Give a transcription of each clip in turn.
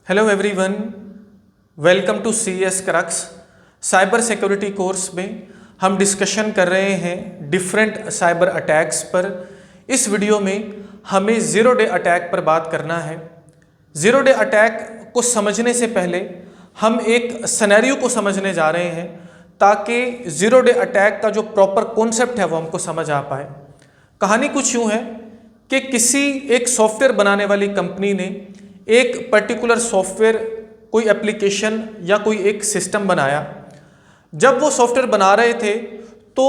Hello everyone, welcome to CS Crux. Cyber security course में हम discussion कर रहे हैं डिफरेंट साइबर अटैक्स पर। इस वीडियो में हमें ज़ीरो डे अटैक पर बात करना है। ज़ीरो डे अटैक को समझने से पहले हम एक सिनेरियो को समझने जा रहे हैं ताकि ज़ीरो डे अटैक का जो प्रॉपर कॉन्सेप्ट है वो हमको समझ आ पाए। कहानी कुछ यूँ है कि किसी एक सॉफ्टवेयर बनाने वाली कंपनी ने एक पर्टिकुलर सॉफ्टवेयर, कोई एप्लीकेशन या कोई एक सिस्टम बनाया। जब वो सॉफ्टवेयर बना रहे थे तो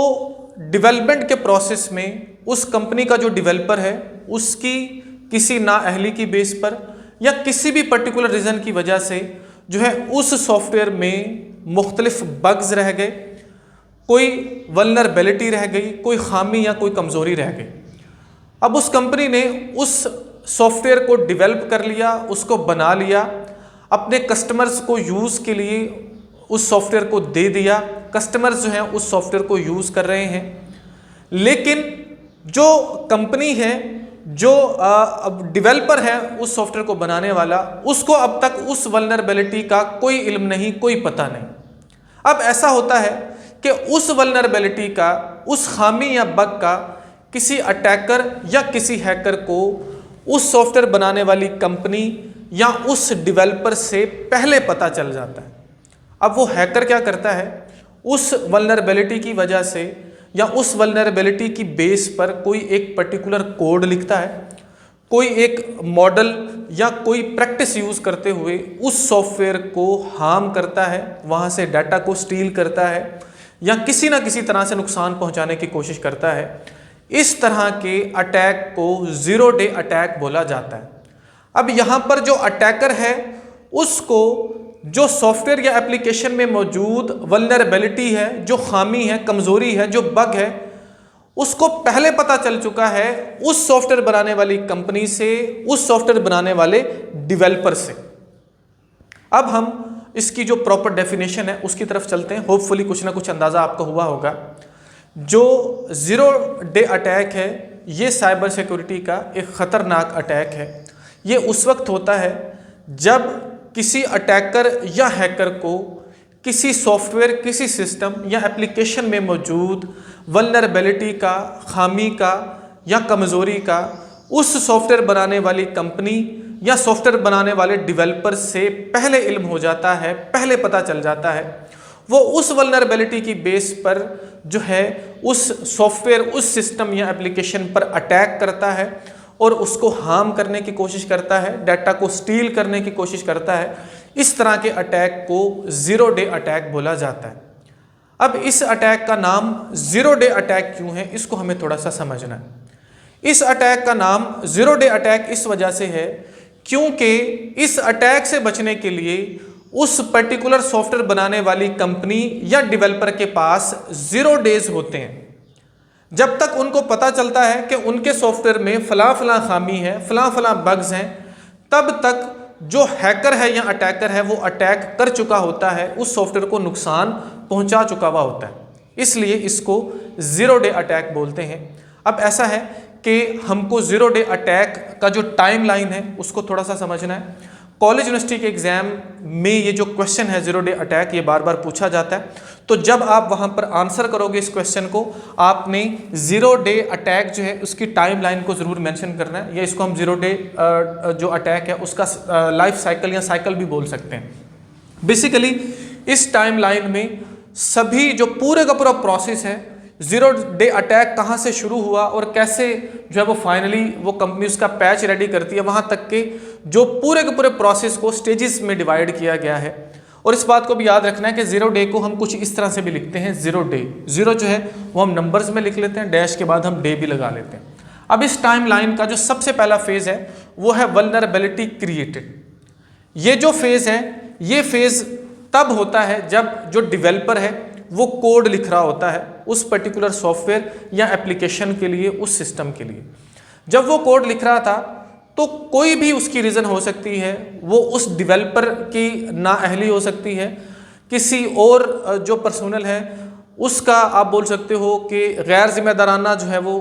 डेवलपमेंट के प्रोसेस में उस कंपनी का जो डेवलपर है उसकी किसी नाअहली की बेस पर या किसी भी पर्टिकुलर रीज़न की वजह से जो है उस सॉफ्टवेयर में मुख्तलिफ बग्स रह गए, कोई वल्नरेबिलिटी रह गई, कोई खामी या कोई कमज़ोरी रह गई। अब उस कंपनी ने उस सॉफ्टवेयर को डेवलप कर लिया, उसको बना लिया, अपने कस्टमर्स को यूज़ के लिए उस सॉफ्टवेयर को दे दिया। कस्टमर्स जो हैं उस सॉफ्टवेयर को यूज़ कर रहे हैं, लेकिन जो कंपनी है, जो अब डेवलपर है उस सॉफ्टवेयर को बनाने वाला, उसको अब तक उस वल्नरेबिलिटी का कोई इल्म नहीं, कोई पता नहीं। अब ऐसा होता है कि उस वल्नरेबिलिटी का, उस खामी या बग का किसी अटैकर या किसी हैकर को उस सॉफ्टवेयर बनाने वाली कंपनी या उस डेवलपर से पहले पता चल जाता है। अब वो हैकर क्या करता है, उस वल्नरेबिलिटी की वजह से या उस वल्नरेबिलिटी की बेस पर कोई एक पर्टिकुलर कोड लिखता है, कोई एक मॉडल या कोई प्रैक्टिस यूज़ करते हुए उस सॉफ्टवेयर को हार्म करता है, वहाँ से डाटा को स्टील करता है या किसी ना किसी तरह से नुकसान पहुँचाने की कोशिश करता है। इस तरह के अटैक को ज़ीरो डे अटैक बोला जाता है। अब यहाँ पर जो अटैकर है उसको जो सॉफ्टवेयर या एप्लीकेशन में मौजूद वल्नरेबिलिटी है, जो खामी है, कमज़ोरी है, जो बग है, उसको पहले पता चल चुका है उस सॉफ्टवेयर बनाने वाली कंपनी से, उस सॉफ्टवेयर बनाने वाले डेवलपर से। अब हम इसकी जो प्रॉपर डेफिनेशन है उसकी तरफ चलते हैं। होपफुली कुछ ना कुछ अंदाज़ा आपको हुआ होगा। जो ज़ीरो डे अटैक है ये साइबर सिक्योरिटी का एक ख़तरनाक अटैक है। ये उस वक्त होता है जब किसी अटैकर या हैकर को किसी सॉफ्टवेयर, किसी सिस्टम या एप्लीकेशन में मौजूद वल्नरेबिलिटी का, खामी का या कमज़ोरी का उस सॉफ्टवेयर बनाने वाली कंपनी या सॉफ्टवेयर बनाने वाले डेवलपर से पहले इल्म हो जाता है, पहले पता चल जाता है। वो उस वल्नरेबिलिटी की बेस पर जो है उस सॉफ्टवेयर, उस सिस्टम या एप्लीकेशन पर अटैक करता है और उसको हार्म करने की कोशिश करता है, डाटा को स्टील करने की कोशिश करता है। इस तरह के अटैक को ज़ीरो डे अटैक बोला जाता है। अब इस अटैक का नाम ज़ीरो डे अटैक क्यों है, इसको हमें थोड़ा सा समझना है। इस अटैक का नाम ज़ीरो डे अटैक इस वजह से है क्योंकि इस अटैक से बचने के लिए उस पर्टिकुलर सॉफ्टवेयर बनाने वाली कंपनी या डेवलपर के पास 0 डेज होते हैं। जब तक उनको पता चलता है कि उनके सॉफ्टवेयर में फलां खामी है, फलां बग्स हैं, तब तक जो हैकर है या अटैकर है वो अटैक कर चुका होता है, उस सॉफ्टवेयर को नुकसान पहुंचा चुका हुआ होता है। इसलिए इसको ज़ीरो डे अटैक बोलते हैं। अब ऐसा है कि हमको ज़ीरो डे अटैक का जो टाइम लाइन है उसको थोड़ा सा समझना है। कॉलेज यूनिवर्सिटी के एग्ज़ाम में ये जो क्वेश्चन है ज़ीरो डे अटैक, ये बार बार पूछा जाता है। तो जब आप वहाँ पर आंसर करोगे इस क्वेश्चन को, आपने ज़ीरो डे अटैक जो है उसकी टाइम लाइन को ज़रूर मेंशन करना है, या इसको हम ज़ीरो डे जो अटैक है उसका लाइफ साइकिल या साइकिल भी बोल सकते हैं। बेसिकली इस टाइम लाइन में सभी जो पूरे का पूरा प्रोसेस है, ज़ीरो डे अटैक कहाँ से शुरू हुआ और कैसे जो है वो फाइनली वो कंपनी उसका पैच रेडी करती है, वहाँ तक के जो पूरे के पूरे प्रोसेस को स्टेजेस में डिवाइड किया गया है। और इस बात को भी याद रखना है कि ज़ीरो डे को हम कुछ इस तरह से भी लिखते हैं, ज़ीरो डे, ज़ीरो जो है वो हम नंबर्स में लिख लेते हैं, डैश के बाद हम डे भी लगा लेते हैं। अब इस टाइम लाइन का जो सबसे पहला फेज़ है वो है वल्नरेबिलिटी क्रिएटेड। ये जो फेज़ है, ये फेज़ तब होता है जब जो डेवलपर है वो कोड लिख रहा होता है उस पर्टिकुलर सॉफ्टवेयर या एप्लीकेशन के लिए, उस सिस्टम के लिए। जब वो कोड लिख रहा था तो कोई भी उसकी रीज़न हो सकती है, वो उस डेवलपर की नाअहली हो सकती है, किसी और जो पर्सनल है उसका आप बोल सकते हो कि गैर जिम्मेदाराना जो है वो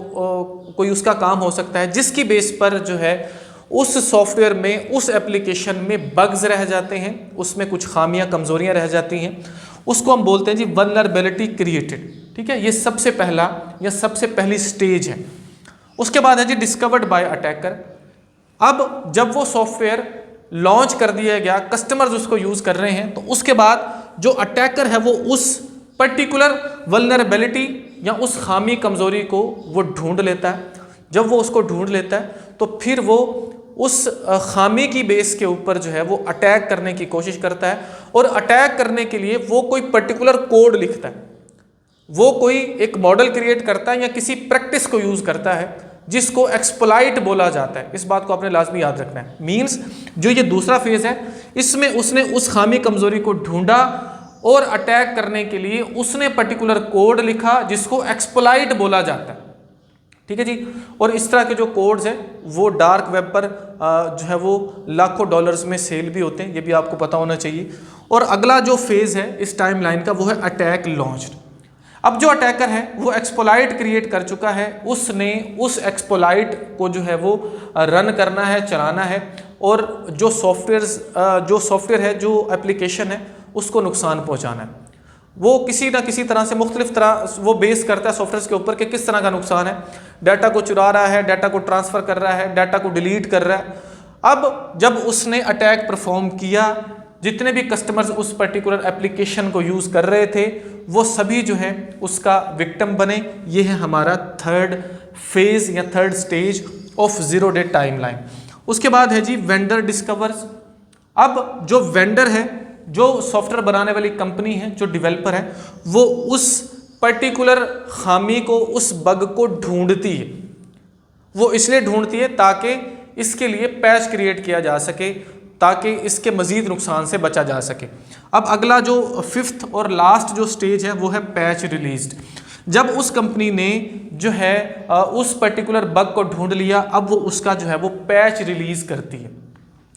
कोई उसका काम हो सकता है, जिसकी बेस पर जो है उस सॉफ्टवेयर में, उस एप्लीकेशन में बग्स रह जाते हैं, उसमें कुछ खामियां कमजोरियां रह जाती हैं, उसको हम बोलते हैं जी वल्नरेबिलिटी क्रिएटेड। ठीक है, ये सबसे पहला या सबसे पहली स्टेज है। उसके बाद है जी डिस्कवर्ड बाय अटैकर। अब जब वो सॉफ्टवेयर लॉन्च कर दिया गया, कस्टमर्स उसको यूज कर रहे हैं, तो उसके बाद जो अटैकर है वो उस पर्टिकुलर वल्नरेबिलिटी या उस खामी कमजोरी को वो ढूंढ लेता है। जब वो उसको ढूंढ लेता है तो फिर वो उस खामी की बेस के ऊपर जो है वो अटैक करने की कोशिश करता है, और अटैक करने के लिए वो कोई पर्टिकुलर कोड लिखता है, वो कोई एक मॉडल क्रिएट करता है या किसी प्रैक्टिस को यूज करता है जिसको एक्सप्लॉइट बोला जाता है। इस बात को आपने लाजमी याद रखना है। मींस जो ये दूसरा फेज है, इसमें उसने उस खामी कमजोरी को ढूंढा और अटैक करने के लिए उसने पर्टिकुलर कोड लिखा जिसको एक्सप्लॉइट बोला जाता है। ठीक है जी, और इस तरह के जो कोड्स हैं वो डार्क वेब पर जो है वो लाखों डॉलर्स में सेल भी होते हैं, ये भी आपको पता होना चाहिए। और अगला जो फेज है इस टाइमलाइन का वो है अटैक लॉन्च्ड। अब जो अटैकर है वो एक्सप्लॉइट क्रिएट कर चुका है, उसने उस एक्सप्लॉइट को जो है वो रन करना है, चलाना है, और जो सॉफ्टवेयर है, जो एप्लीकेशन है, उसको नुकसान पहुंचाना है। वो किसी ना किसी तरह से मुख्तलिफ तरह वो बेस करता है सॉफ्टवेयर के ऊपर कि किस तरह का नुकसान है। डाटा को चुरा रहा है, डाटा को ट्रांसफ़र कर रहा है, डाटा को डिलीट कर रहा है। अब जब उसने अटैक परफॉर्म किया, जितने भी कस्टमर्स उस पर्टिकुलर एप्लीकेशन को यूज़ कर रहे थे वो सभी जो है उसका विक्टिम बने। ये है हमारा थर्ड फेज या third stage of zero day timeline. उसके बाद है जी वेंडर डिस्कवर्स। अब जो वेंडर है, जो सॉफ्टवेयर बनाने वाली कंपनी है, जो डेवलपर है, वो उस पर्टिकुलर खामी को, उस बग को ढूंढती है। वो इसलिए ढूंढती है ताकि इसके लिए पैच क्रिएट किया जा सके, ताकि इसके मजीद नुकसान से बचा जा सके। अब अगला जो फिफ्थ और लास्ट जो स्टेज है वो है पैच रिलीज्ड। जब उस कंपनी ने जो है उस पर्टिकुलर बग को ढूंढ लिया, अब वो उसका जो है वो पैच रिलीज करती है,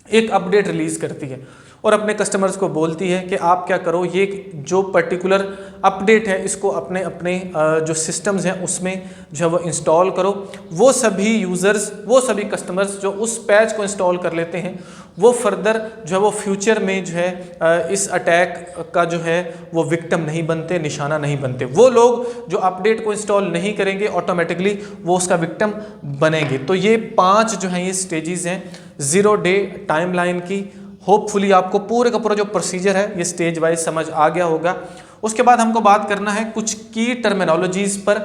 एक अपडेट रिलीज करती है और अपने कस्टमर्स को बोलती है कि आप क्या करो, ये जो पर्टिकुलर अपडेट है इसको अपने अपने जो सिस्टम्स हैं उसमें जो है वो इंस्टॉल करो। वो सभी यूज़र्स, वो सभी कस्टमर्स जो उस पैच को इंस्टॉल कर लेते हैं वो फर्दर जो है वो फ्यूचर में जो है इस अटैक का जो है वो विक्टिम नहीं बनते, निशाना नहीं बनते। वो लोग जो अपडेट को इंस्टॉल नहीं करेंगे ऑटोमेटिकली वो उसका विक्टिम बनेंगे। तो ये 5 जो हैं ये स्टेजेस हैं ज़ीरो डे टाइमलाइन की। होपफुली आपको पूरे का पूरा जो प्रोसीजर है ये स्टेज वाइज समझ आ गया होगा। उसके बाद हमको बात करना है कुछ की टर्मिनोलॉजीज़ पर।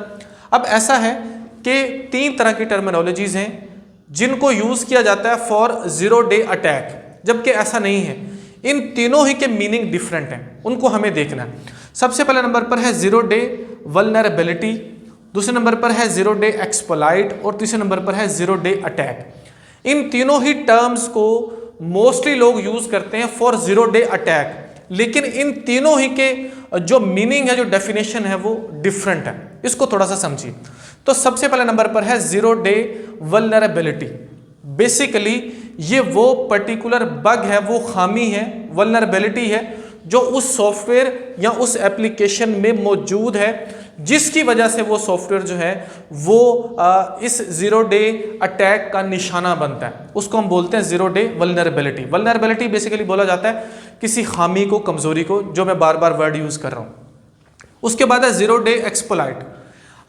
अब ऐसा है कि 3 तरह की टर्मिनोलॉजीज़ हैं जिनको यूज़ किया जाता है फॉर ज़ीरो डे अटैक, जबकि ऐसा नहीं है। इन तीनों ही के मीनिंग डिफरेंट हैं, उनको हमें देखना है। सबसे पहले नंबर पर है ज़ीरो डे वल्नरेबिलिटी, दूसरे नंबर पर है ज़ीरो डे एक्सप्लॉइट और तीसरे नंबर पर है ज़ीरो डे अटैक। इन तीनों ही टर्म्स को मोस्टली लोग यूज़ करते हैं फॉर ज़ीरो डे अटैक, लेकिन इन तीनों ही के जो मीनिंग है, जो डेफिनेशन है वो डिफरेंट है। इसको थोड़ा सा समझिए। तो सबसे पहले नंबर पर है ज़ीरो डे वल्नरेबिलिटी। बेसिकली ये वो पर्टिकुलर बग है, वो खामी है, वल्नरेबिलिटी है जो उस सॉफ्टवेयर या उस एप्लीकेशन में मौजूद है, जिसकी वजह से वो सॉफ्टवेयर जो है वो इस ज़ीरो डे अटैक का निशाना बनता है। उसको हम बोलते हैं zero day vulnerability. Vulnerability basically बोला जाता है किसी खामी को, कमज़ोरी को, जो मैं बार बार वर्ड यूज़ कर रहा हूँ। उसके बाद है ज़ीरो डे एक्सप्लॉइट।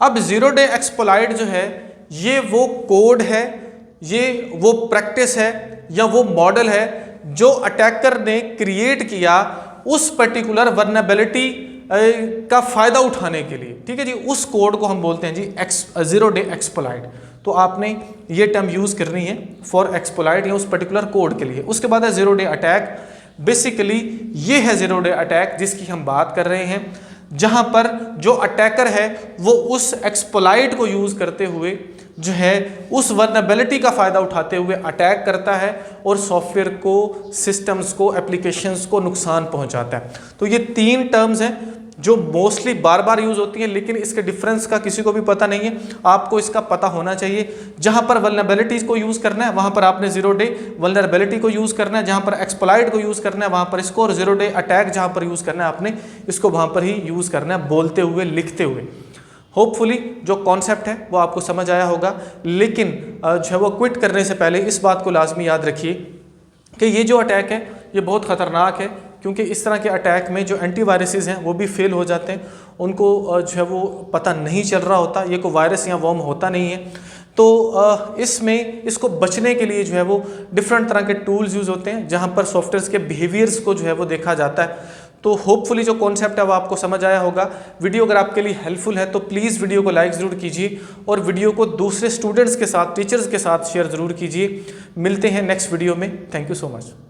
अब ज़ीरो डे एक्सप्लॉइट जो है ये वो कोड है, ये वो प्रैक्टिस है या वो मॉडल है जो अटैकर ने क्रिएट किया उस पर्टिकुलर वल्नरेबिलिटी का फ़ायदा उठाने के लिए। ठीक है जी, उस कोड को हम बोलते हैं जी ज़ीरो डे एक्सप्लॉइट। तो आपने ये टर्म यूज़ करनी है फॉर एक्सप्लॉइट या उस पर्टिकुलर कोड के लिए। उसके बाद है ज़ीरो डे अटैक। बेसिकली ये है ज़ीरो डे अटैक जिसकी हम बात कर रहे हैं, जहाँ पर जो अटैकर है वो उस एक्सप्लॉइट को यूज़ करते हुए जो है उस वल्नरेबिलिटी का फ़ायदा उठाते हुए अटैक करता है और सॉफ्टवेयर को, सिस्टम्स को, एप्लीकेशंस को नुकसान पहुंचाता है। तो ये 3 टर्म्स हैं जो मोस्टली बार बार यूज़ होती हैं, लेकिन इसके डिफरेंस का किसी को भी पता नहीं है। आपको इसका पता होना चाहिए। जहाँ पर वल्नरेबिलिटीज़ को यूज़ करना है वहाँ पर आपने ज़ीरो डे वल्नरेबिलिटी को यूज़ करना है, जहाँ पर एक्सप्लॉइट को यूज़ करना है वहाँ पर इसको, और ज़ीरो डे अटैक जहाँ पर यूज़ करना है आपने इसको वहाँ पर ही यूज़ करना है, बोलते हुए, लिखते हुए। होपफुली जो कॉन्सेप्ट है वो आपको समझ आया होगा, लेकिन जो है वो क्विट करने से पहले इस बात को लाजमी याद रखिए कि ये जो अटैक है ये बहुत ख़तरनाक है, क्योंकि इस तरह के अटैक में जो एंटीवायरसेस हैं वो भी फेल हो जाते हैं, उनको जो है वो पता नहीं चल रहा होता, ये कोई वायरस या वर्म होता नहीं है। तो इसमें इसको बचने के लिए जो है वो डिफरेंट तरह के टूल्स यूज़ होते हैं, जहाँ पर सॉफ्टवेयर्स के बिहेवियर्स को जो है वो देखा जाता है। तो होपफुली जो कॉन्सेप्ट है वो आपको समझ आया होगा। वीडियो अगर आपके लिए हेल्पफुल है तो प्लीज़ वीडियो को लाइक ज़रूर कीजिए और वीडियो को दूसरे स्टूडेंट्स के साथ, टीचर्स के साथ शेयर ज़रूर कीजिए। मिलते हैं नेक्स्ट वीडियो में। Thank you so much.